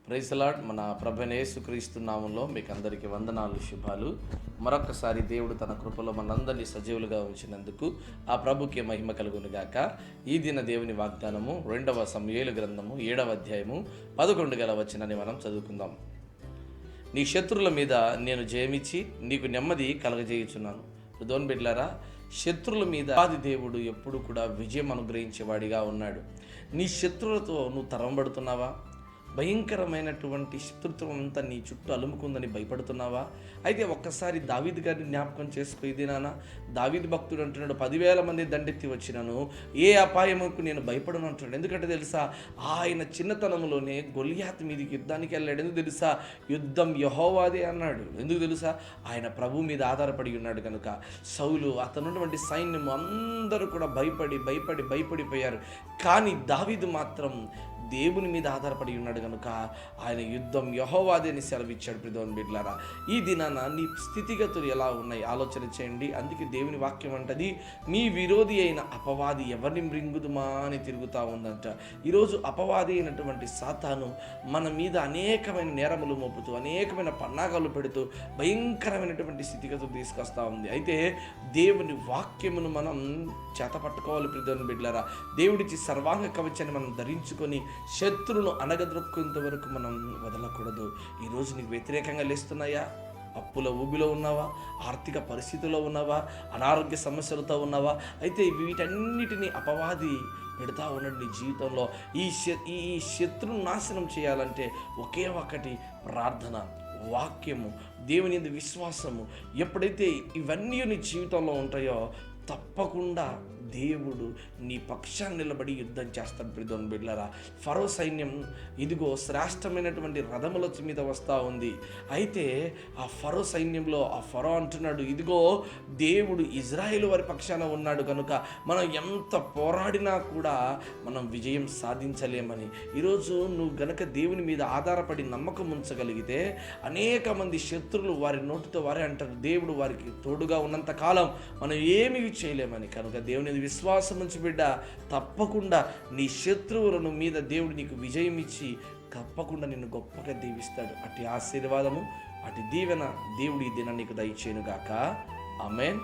Praise the lord. మన ప్రభువైన యేసుక్రీస్తు నామములో మీకు అందరికీ వందనాలు, శుభాలు. మరొకసారి దేవుడు తన కృపలో మనందరినీ సజీవులుగా ఉంచినందుకు ఆ ప్రభుకి మహిమ కలుగును గాక. ఈ దిన దేవుని వాగ్దానము 2వ సమూయేలు గ్రంథము 7వ అధ్యాయము 11 వచనాన్ని మనం చదువుకుందాం. నీ శత్రువుల మీద నేను జయమిచ్చి నీకు నెమ్మది కలగజేయుచున్నాను. దేవుని బిడ్డలారా, శత్రువుల మీద ఆది దేవుడు ఎప్పుడు కూడా విజయం అనుగ్రహించేవాడిగా ఉన్నాడు. నీ శత్రువులతో నువ్వు తరంబడుతున్నావా? భయంకరమైనటువంటి శత్రుత్వం అంతా నీ చుట్టూ అలుముకుందని భయపడుతున్నావా? అయితే ఒక్కసారి దావీదు గారిని జ్ఞాపకం చేసుకునేది నాన్న. దావీదు భక్తుడు అంటున్నాడు, 10,000 మంది దండెత్తి వచ్చినాను, ఏ అపాయముకు నేను భయపడను అంటున్నాడు. ఎందుకంటే తెలుసా, ఆయన చిన్నతనంలోనే గొలియాతు మీదకి యుద్ధానికి వెళ్ళాడు. ఎందుకు తెలుసా? యుద్ధం యెహోవాదే అన్నాడు. ఎందుకు తెలుసా? ఆయన ప్రభు మీద ఆధారపడి ఉన్నాడు కనుక. సౌలు, అతనున్నటువంటి సైన్యం అందరూ కూడా భయపడిపోయారు. కానీ దావీదు మాత్రం దేవుని మీద ఆధారపడి ఉన్నాడు కనుక ఆయన యుద్ధం యెహోవాదే అని సెలవిచ్చాడు. ప్రియమైన బిడ్డలారా, ఈ దినాన నీ స్థితిగతులు ఎలా ఉన్నాయి ఆలోచన చేయండి. అందుకే దేవుని వాక్యం అంటది, మీ విరోధి అయిన అపవాది ఎవరిని మృంగుదుమా అని తిరుగుతూ ఉందంట. ఈరోజు అపవాది అయినటువంటి సాతాను మన మీద అనేకమైన నేరములు మోపుతూ, అనేకమైన పన్నాగాలు పెడుతూ భయంకరమైనటువంటి స్థితిగతులు తీసుకొస్తూ ఉంది. అయితే దేవుని వాక్యమును మనం చేతపట్టుకోవాలి. ప్రియమైన బిడ్డలారా, దేవుడిచ్చి సర్వాంగ కవచాన్ని మనం ధరించుకొని శత్రువును అనగదొక్కేంత వరకు మనం వదలకూడదు. ఈరోజు నీకు వ్యతిరేకంగా లేస్తున్నాయా? అప్పుల ఊబిలో ఉన్నావా? ఆర్థిక పరిస్థితుల్లో ఉన్నావా? అనారోగ్య సమస్యలతో ఉన్నావా? అయితే వీటన్నిటిని అపవాది పెడతా ఉన్నాడు నీ జీవితంలో. ఈ శత్రువును నాశనం చేయాలంటే ఒకే ఒక్కటి, ప్రార్థన, వాక్యము, దేవుని యందు విశ్వాసము. ఎప్పుడైతే ఇవన్నీ నీ జీవితంలో ఉంటాయో తప్పకుండా దేవుడు నీ పక్షాన్ని నిలబడి యుద్ధం చేస్తాడు. ప్రియమైన బిడ్డలారా, ఫరో సైన్యం ఇదిగో శ్రేష్టమైనటువంటి రథముల మీద వస్తూ ఉంది. అయితే ఆ ఫరో సైన్యంలో ఆ ఫరో అంటున్నాడు, ఇదిగో దేవుడు ఇజ్రాయేలు వారి పక్షాన ఉన్నాడు కనుక మనం ఎంత పోరాడినా కూడా మనం విజయం సాధించలేమని. ఈరోజు నువ్వు గనక దేవుని మీద ఆధారపడి నమ్మకం ఉంచగలిగితే అనేక మంది శత్రువులు వారి నోటితో వారే అంటారు, దేవుడు వారికి తోడుగా ఉన్నంత కాలం మనం ఏమీ చేయలేమని. కనుక దేవుని విశ్వాసం ఉంచి బిడ్డ, తప్పకుండా నీ శత్రువులను మీద దేవుడు నీకు విజయం ఇచ్చి తప్పకుండా నిన్ను గొప్పగా దీవిస్తాడు. అటు ఆశీర్వాదము, అటు దీవెన దేవుడు ఈ దినాన్ని నీకు దయచేయును గాక. ఆమేన్.